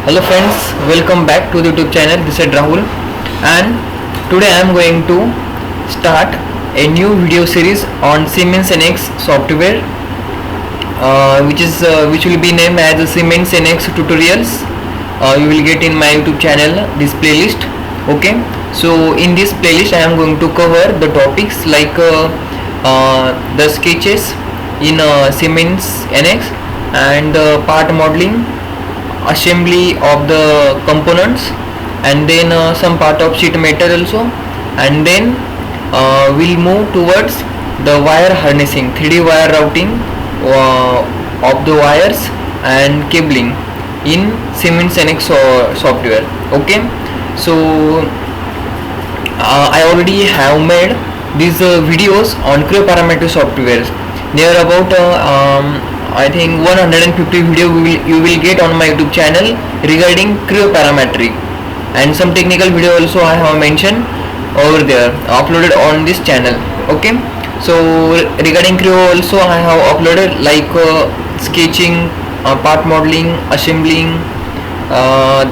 Hello friends, welcome back to the YouTube channel. This is Rahul, and today I am going to start a new video series on Seimens Nx software, which will be named as Seimens Nx tutorials. You will get in my YouTube channel this playlist. Okay, so in this playlist I am going to cover the topics like the sketches in Seimens Nx and part modeling, assembly of the components, and then some part of sheet metal also, and then we'll move towards the wire harnessing, 3D wire routing of the wires and cabling in Seimens Nx software. Okay, so I already have made these videos on Creo parameter software. They are about I think 150 video you will get on my YouTube channel regarding Creo parametric, and some technical video also I have mentioned over there, uploaded on this channel. Okay, so regarding Creo also I have uploaded like sketching, part modeling, assembling,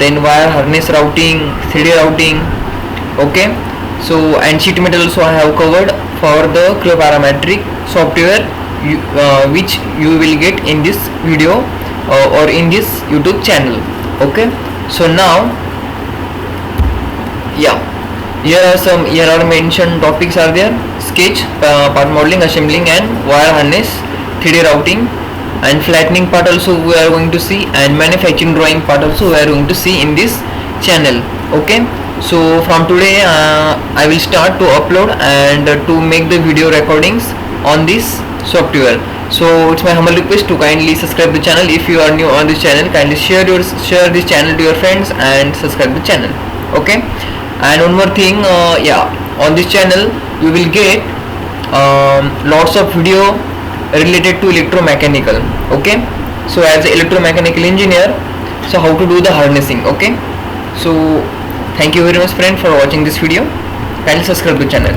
then wire harness routing, 3D routing. Okay, so and sheet metal also I have covered for the Creo parametric software, which you will get in this video or in this YouTube channel. Okay, so now here are mentioned topics are there: sketch, part modeling, assembling and wire harness, 3D routing and flattening part also we are going to see, and manufacturing drawing part also we are going to see in this channel. Okay, so from today I will start to upload and to make the video recordings on this software. So it's my humble request to kindly subscribe the channel. If you are new on this channel, kindly share this channel to your friends and subscribe the channel. Okay, and one more thing, on this channel you will get lots of video related to electromechanical. Okay, so as an electromechanical engineer, so how to do the harnessing. Okay, so thank you very much friend for watching this video. Kindly subscribe the channel.